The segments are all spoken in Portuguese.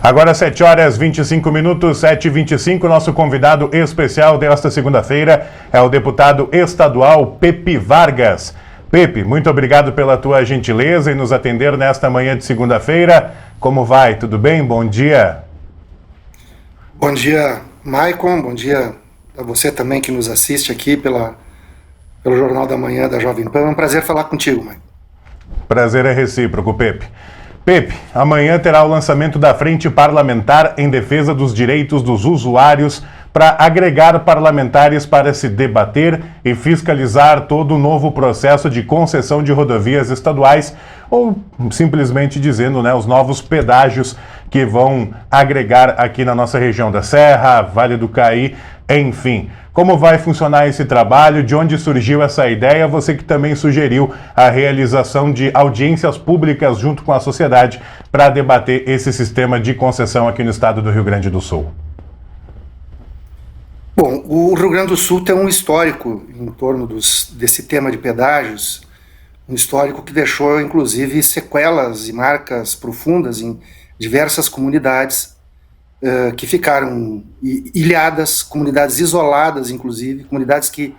Agora 7 horas 25 minutos, 7h25, nosso convidado especial desta segunda-feira é o deputado estadual Pepe Vargas. Pepe, muito obrigado pela tua gentileza em nos atender nesta manhã de segunda-feira. Como vai? Tudo bem? Bom dia. Bom dia, Maicon. Bom dia a você também que nos assiste aqui pelo Jornal da Manhã da Jovem Pan. É um prazer falar contigo, Maicon. Prazer é recíproco, Pepe. Pepe, amanhã terá o lançamento da Frente Parlamentar em Defesa dos Direitos dos Usuários para agregar parlamentares para se debater e fiscalizar todo o novo processo de concessão de rodovias estaduais, ou simplesmente dizendo, os novos pedágios que vão agregar aqui na nossa região da Serra, Vale do Caí, enfim. Como vai funcionar esse trabalho? De onde surgiu essa ideia? Você que também sugeriu a realização de audiências públicas junto com a sociedade para debater esse sistema de concessão aqui no estado do Rio Grande do Sul. Bom, o Rio Grande do Sul tem um histórico em torno desse tema de pedágios, um histórico que deixou, inclusive, sequelas e marcas profundas em diversas comunidades que ficaram ilhadas, comunidades isoladas, inclusive, comunidades que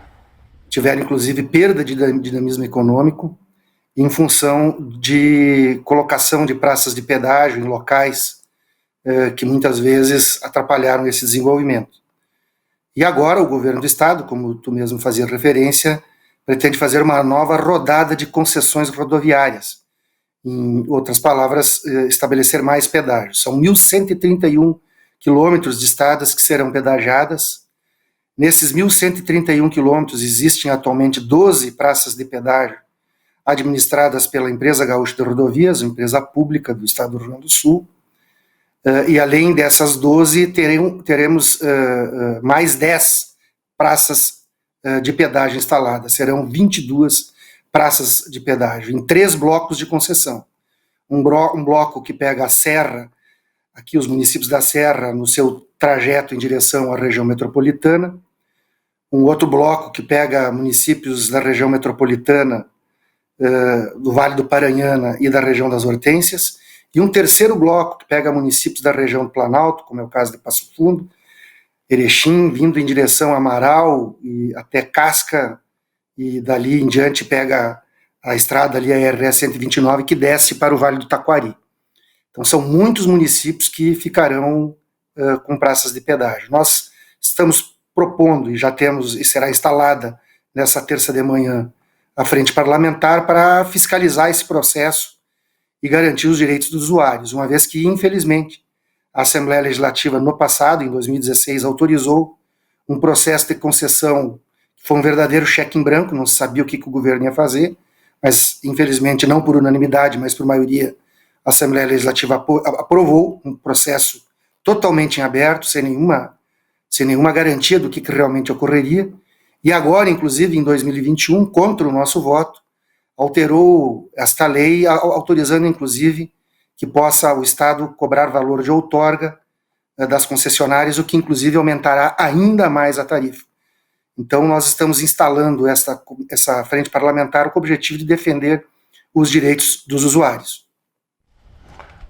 tiveram, inclusive, perda de dinamismo econômico em função de colocação de praças de pedágio em locais que muitas vezes atrapalharam esse desenvolvimento. E agora o governo do estado, como tu mesmo fazia referência, pretende fazer uma nova rodada de concessões rodoviárias. Em outras palavras, estabelecer mais pedágios. São 1.131 quilômetros de estradas que serão pedagiadas. Nesses 1.131 quilômetros existem atualmente 12 praças de pedágio administradas pela Empresa Gaúcha de Rodovias, uma empresa pública do estado do Rio Grande do Sul. E além dessas 12, teremos mais 10 praças de pedágio instaladas. Serão 22 praças de pedágio, em 3 blocos de concessão. Um bloco que pega a Serra, aqui os municípios da Serra, no seu trajeto em direção à região metropolitana. Um outro bloco que pega municípios da região metropolitana, do Vale do Paranhana e da região das Hortênsias. E um terceiro bloco que pega municípios da região do Planalto, como é o caso de Passo Fundo, Erechim, vindo em direção a Amaral e até Casca, e dali em diante pega a estrada ali, a RS 129, que desce para o Vale do Taquari. Então são muitos municípios que ficarão com praças de pedágio. Nós estamos propondo, e já temos, e será instalada nessa terça de manhã, a frente parlamentar para fiscalizar esse processo e garantir os direitos dos usuários, uma vez que, infelizmente, a Assembleia Legislativa, no passado, em 2016, autorizou um processo de concessão que foi um verdadeiro cheque em branco, não se sabia o que o governo ia fazer, mas, infelizmente, não por unanimidade, mas por maioria, a Assembleia Legislativa aprovou um processo totalmente em aberto, sem nenhuma garantia do que realmente ocorreria, e agora, inclusive, em 2021, contra o nosso voto, alterou esta lei, autorizando, inclusive, que possa o Estado cobrar valor de outorga das concessionárias, o que, inclusive, aumentará ainda mais a tarifa. Então, nós estamos instalando essa frente parlamentar com o objetivo de defender os direitos dos usuários.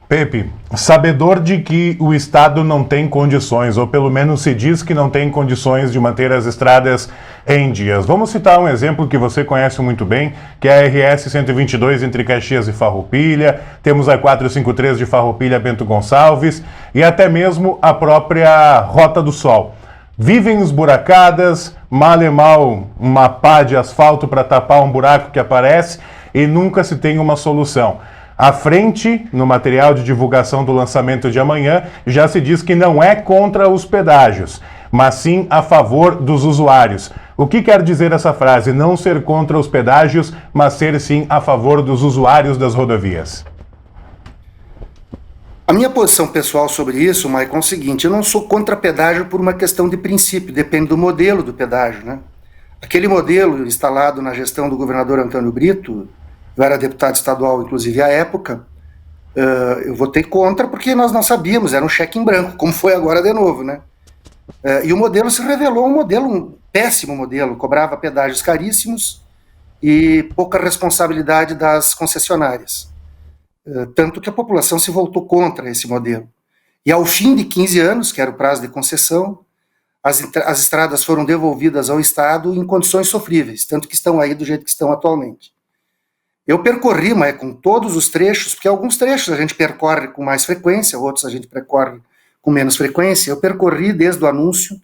Pepe, sabedor de que o Estado não tem condições, ou pelo menos se diz que não tem condições de manter as estradas em dias. Vamos citar um exemplo que você conhece muito bem, que é a RS 122 entre Caxias e Farroupilha, temos a 453 de Farroupilha a Bento Gonçalves e até mesmo a própria Rota do Sol. Vivem esburacadas, mal e mal uma pá de asfalto para tapar um buraco que aparece e nunca se tem uma solução. À frente, no material de divulgação do lançamento de amanhã, já se diz que não é contra os pedágios, mas sim a favor dos usuários. O que quer dizer essa frase? Não ser contra os pedágios, mas ser sim a favor dos usuários das rodovias. A minha posição pessoal sobre isso, Maicon, é o seguinte: eu não sou contra pedágio por uma questão de princípio, depende do modelo do pedágio, né? Aquele modelo instalado na gestão do governador Antônio Brito, eu era deputado estadual, inclusive, à época, eu votei contra porque nós não sabíamos, era um cheque em branco, como foi agora de novo, né? E o modelo se revelou um péssimo modelo, cobrava pedágios caríssimos e pouca responsabilidade das concessionárias. Tanto que a população se voltou contra esse modelo. E ao fim de 15 anos, que era o prazo de concessão, as estradas foram devolvidas ao Estado em condições sofríveis, tanto que estão aí do jeito que estão atualmente. Eu percorri, mas com todos os trechos, porque alguns trechos a gente percorre com mais frequência, outros a gente percorre com menos frequência. Eu percorri desde o anúncio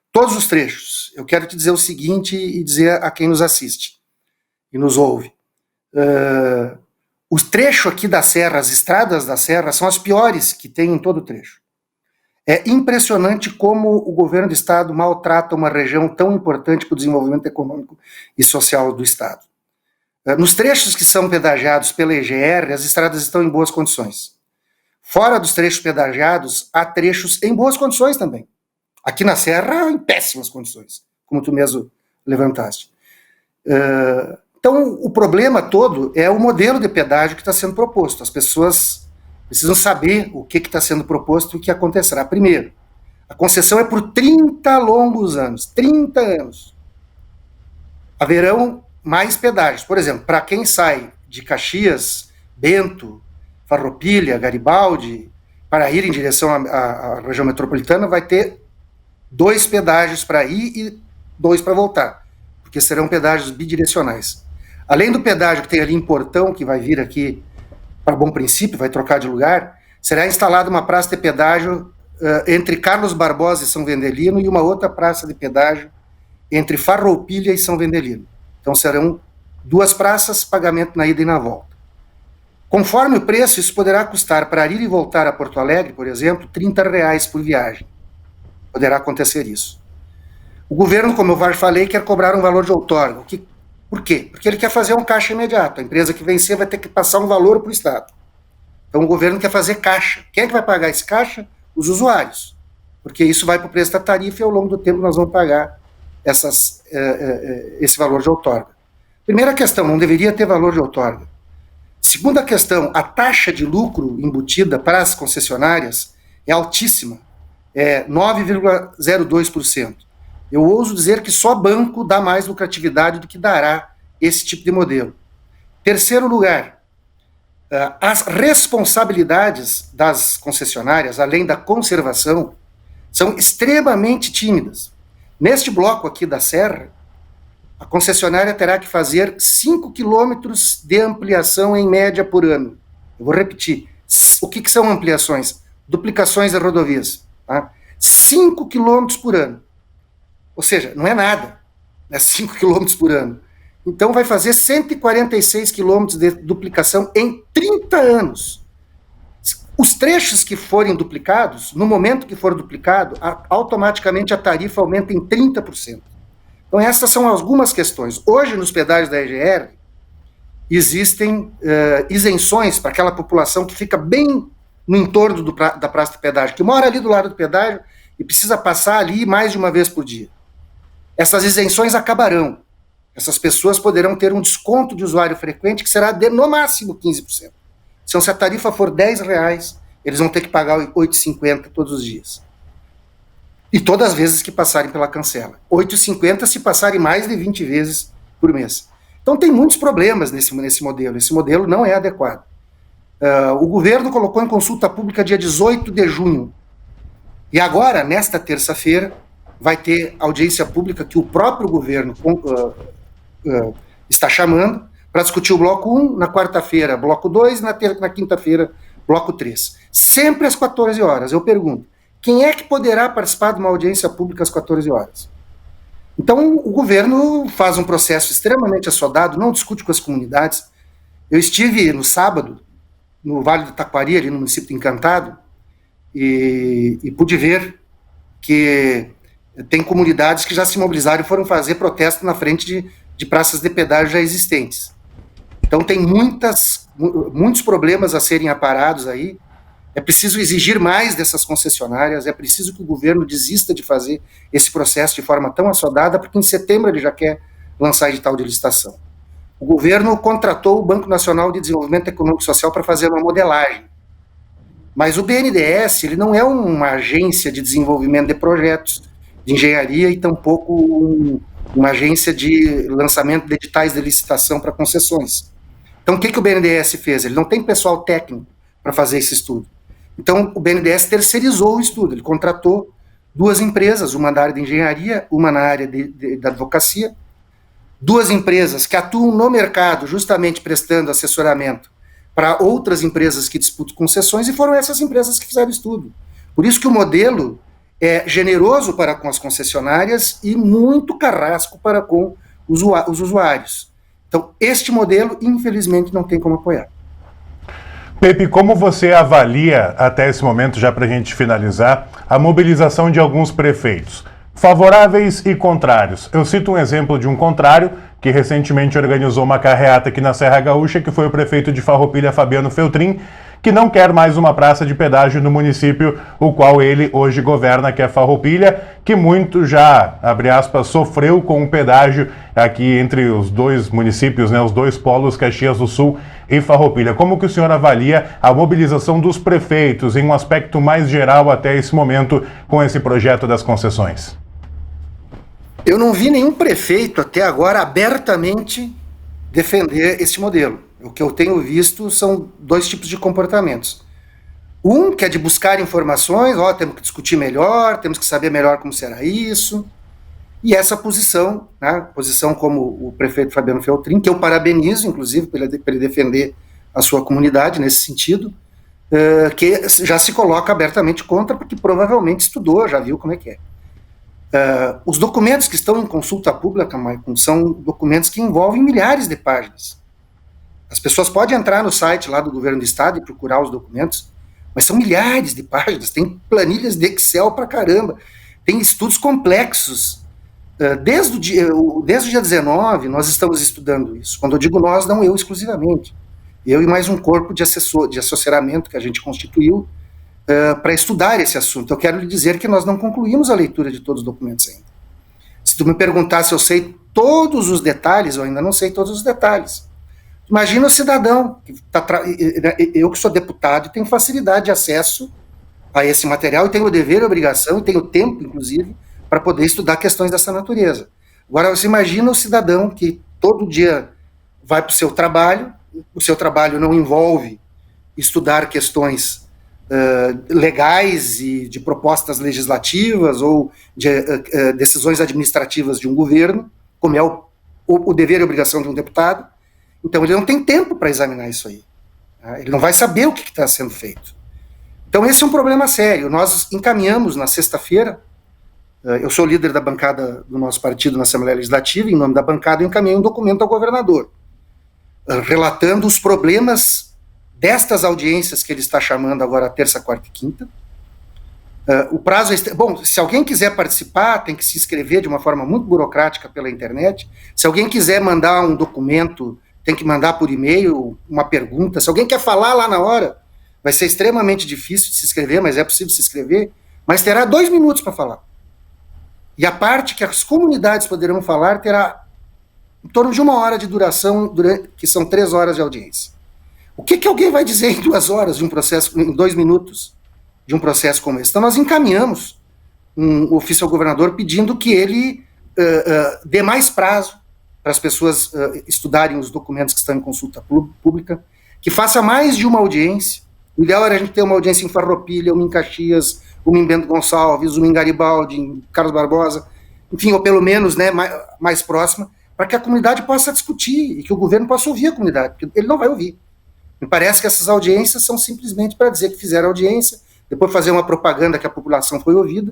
todos os trechos. Eu quero te dizer o seguinte e dizer a quem nos assiste e nos ouve. O trecho aqui da Serra, as estradas da Serra, são as piores que tem em todo o trecho. É impressionante como o governo do Estado maltrata uma região tão importante para o desenvolvimento econômico e social do Estado. Nos trechos que são pedagiados pela EGR, as estradas estão em boas condições. Fora dos trechos pedagiados, há trechos em boas condições também. Aqui na Serra, em péssimas condições, como tu mesmo levantaste. Então, o problema todo é o modelo de pedágio que está sendo proposto. As pessoas precisam saber o que está sendo proposto e o que acontecerá. Primeiro, a concessão é por 30 longos anos, 30 anos. Haverão mais pedágios. Por exemplo, para quem sai de Caxias, Bento, Farroupilha, Garibaldi, para ir em direção à região metropolitana, vai ter 2 pedágios para ir e 2 para voltar, porque serão pedágios bidirecionais. Além do pedágio que tem ali em Portão, que vai vir aqui para Bom Princípio, vai trocar de lugar, será instalada uma praça de pedágio entre Carlos Barbosa e São Vendelino e uma outra praça de pedágio entre Farroupilha e São Vendelino. Então serão 2 praças, pagamento na ida e na volta. Conforme o preço, isso poderá custar para ir e voltar a Porto Alegre, por exemplo, R$30 por viagem. Poderá acontecer isso. O governo, como eu já falei, quer cobrar um valor de outorga. Por quê? Porque ele quer fazer um caixa imediato. A empresa que vencer vai ter que passar um valor para o Estado. Então o governo quer fazer caixa. Quem é que vai pagar esse caixa? Os usuários. Porque isso vai para o preço da tarifa e ao longo do tempo nós vamos pagar esse valor de outorga. Primeira questão, não deveria ter valor de outorga. Segunda questão, a taxa de lucro embutida para as concessionárias é altíssima, é 9,02%. Eu ouso dizer que só banco dá mais lucratividade do que dará esse tipo de modelo. Terceiro lugar, as responsabilidades das concessionárias, além da conservação, são extremamente tímidas. Neste bloco aqui da Serra, a concessionária terá que fazer 5 quilômetros de ampliação em média por ano. Eu vou repetir. O que são ampliações? Duplicações de rodovias. Tá? 5 quilômetros por ano. Ou seja, não é nada. É 5 quilômetros por ano. Então vai fazer 146 quilômetros de duplicação em 30 anos. Os trechos que forem duplicados, no momento que for duplicado, automaticamente a tarifa aumenta em 30%. Então essas são algumas questões. Hoje, nos pedágios da EGR, existem isenções para aquela população que fica bem no entorno da praça de pedágio, que mora ali do lado do pedágio e precisa passar ali mais de uma vez por dia. Essas isenções acabarão. Essas pessoas poderão ter um desconto de usuário frequente que será de, no máximo, 15%. Então, se a tarifa for R$10, eles vão ter que pagar R$ 8,50 todos os dias. E todas as vezes que passarem pela cancela. R$ 8,50 se passarem mais de 20 vezes por mês. Então tem muitos problemas nesse modelo. Esse modelo não é adequado. O governo colocou em consulta pública dia 18 de junho. E agora, nesta terça-feira, vai ter audiência pública que o próprio governo está chamando para discutir o bloco 1, na quarta-feira, bloco 2, na quinta-feira, bloco 3. Sempre às 14 horas. Eu pergunto, quem é que poderá participar de uma audiência pública às 14 horas? Então, o governo faz um processo extremamente assodado, não discute com as comunidades. Eu estive no sábado, no Vale do Taquari, ali no município de Encantado, e pude ver que tem comunidades que já se mobilizaram e foram fazer protesto na frente de praças de pedágio já existentes. Então tem muitos problemas a serem aparados aí. É preciso exigir mais dessas concessionárias, é preciso que o governo desista de fazer esse processo de forma tão assodada, porque em setembro ele já quer lançar edital de licitação. O governo contratou o Banco Nacional de Desenvolvimento Econômico e Social para fazer uma modelagem. Mas o BNDES, ele não é uma agência de desenvolvimento de projetos de engenharia e tampouco uma agência de lançamento de editais de licitação para concessões. Então, o que o BNDES fez? Ele não tem pessoal técnico para fazer esse estudo. Então, o BNDES terceirizou o estudo, ele contratou 2 empresas, uma na área de engenharia, uma na área da advocacia, 2 empresas que atuam no mercado justamente prestando assessoramento para outras empresas que disputam concessões, e foram essas empresas que fizeram o estudo. Por isso que o modelo é generoso para com as concessionárias e muito carrasco para com os usuários. Então, este modelo, infelizmente, não tem como apoiar. Pepe, como você avalia, até esse momento, já para a gente finalizar, a mobilização de alguns prefeitos, favoráveis e contrários? Eu cito um exemplo de um contrário, que recentemente organizou uma carreata aqui na Serra Gaúcha, que foi o prefeito de Farroupilha, Fabiano Feltrin, que não quer mais uma praça de pedágio no município, o qual ele hoje governa, que é Farroupilha, que muito já, abre aspas, sofreu com o pedágio aqui entre os 2 municípios, né, os 2 polos, Caxias do Sul e Farroupilha. Como que o senhor avalia a mobilização dos prefeitos em um aspecto mais geral até esse momento com esse projeto das concessões? Eu não vi nenhum prefeito até agora abertamente defender esse modelo. O que eu tenho visto são 2 tipos de comportamentos. Um, que é de buscar informações, temos que discutir melhor, temos que saber melhor como será isso. E essa posição, né, posição como o prefeito Fabiano Feltrin, que eu parabenizo, inclusive, por ele defender a sua comunidade nesse sentido, que já se coloca abertamente contra, porque provavelmente estudou, já viu como é que é. Os documentos que estão em consulta pública, Maicon, são documentos que envolvem milhares de páginas. As pessoas podem entrar no site lá do governo do estado e procurar os documentos, mas são milhares de páginas, tem planilhas de Excel pra caramba, tem estudos complexos. Desde o dia 19, nós estamos estudando isso. Quando eu digo nós, não eu exclusivamente. Eu e mais um corpo de assessoramento que a gente constituiu para estudar esse assunto. Eu quero lhe dizer que nós não concluímos a leitura de todos os documentos ainda. Se tu me perguntar se eu sei todos os detalhes, eu ainda não sei todos os detalhes. Imagina o cidadão, eu que sou deputado e tenho facilidade de acesso a esse material, e tenho o dever e a obrigação, e tenho tempo, inclusive, para poder estudar questões dessa natureza. Agora, você imagina o cidadão que todo dia vai para o seu trabalho não envolve estudar questões legais e de propostas legislativas ou de decisões administrativas de um governo, como é o dever e a obrigação de um deputado. Então, ele não tem tempo para examinar isso aí. Ele não vai saber o que está sendo feito. Então, esse é um problema sério. Nós encaminhamos na sexta-feira, eu sou líder da bancada do nosso partido na Assembleia Legislativa, em nome da bancada eu encaminhei um documento ao governador, relatando os problemas destas audiências que ele está chamando agora terça, quarta e quinta. O prazo é... Bom, se alguém quiser participar, tem que se inscrever de uma forma muito burocrática pela internet. Se alguém quiser mandar um documento, tem que mandar por e-mail uma pergunta. Se alguém quer falar lá na hora, vai ser extremamente difícil de se inscrever, mas é possível se inscrever, mas terá 2 minutos para falar. E a parte que as comunidades poderão falar terá em torno de 1 hora de duração, que são 3 horas de audiência. O que alguém vai dizer em 2 horas de um processo, em 2 minutos de um processo como esse? Então nós encaminhamos um ofício ao governador pedindo que ele dê mais prazo para as pessoas estudarem os documentos que estão em consulta pública, que faça mais de uma audiência. O ideal era a gente ter uma audiência em Farroupilha, uma em Caxias, uma em Bento Gonçalves, uma em Garibaldi, em Carlos Barbosa, enfim, ou pelo menos, né, mais próxima, para que a comunidade possa discutir e que o governo possa ouvir a comunidade, porque ele não vai ouvir. Me parece que essas audiências são simplesmente para dizer que fizeram audiência, depois fazer uma propaganda que a população foi ouvida,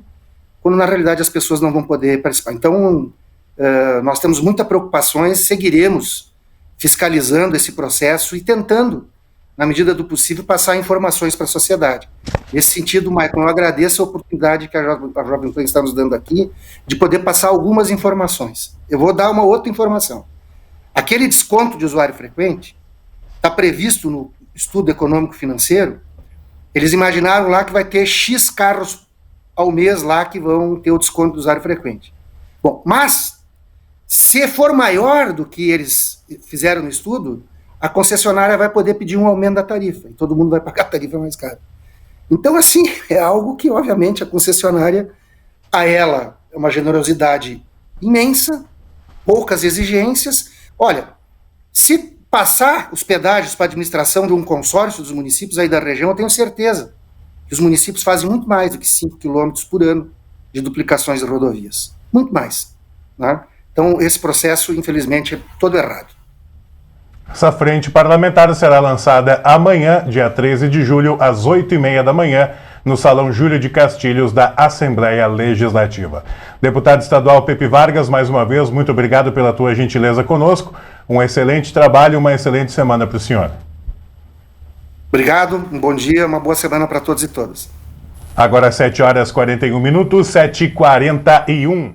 quando na realidade as pessoas não vão poder participar. Então, nós temos muitas preocupações, seguiremos fiscalizando esse processo e tentando, na medida do possível, passar informações para a sociedade. Nesse sentido, Maicon, eu agradeço a oportunidade que a Jovem Pan está nos dando aqui de poder passar algumas informações. Eu vou dar uma outra informação. Aquele desconto de usuário frequente está previsto no estudo econômico-financeiro. Eles imaginaram lá que vai ter X carros ao mês lá que vão ter o desconto do usuário frequente. Bom, mas se for maior do que eles fizeram no estudo, a concessionária vai poder pedir um aumento da tarifa, e todo mundo vai pagar a tarifa mais cara. Então, assim, é algo que, obviamente, a concessionária, a ela, é uma generosidade imensa, poucas exigências. Olha, se passar os pedágios para a administração de um consórcio dos municípios aí da região, eu tenho certeza E os municípios fazem muito mais do que 5 quilômetros por ano de duplicações de rodovias. Muito mais. Né? Então, esse processo, infelizmente, é todo errado. Essa frente parlamentar será lançada amanhã, dia 13 de julho, às 8h30 da manhã, no Salão Júlio de Castilhos da Assembleia Legislativa. Deputado estadual Pepe Vargas, mais uma vez, muito obrigado pela tua gentileza conosco. Um excelente trabalho e uma excelente semana para o senhor. Obrigado, um bom dia, uma boa semana para todos e todas. Agora 7h41, 7h41.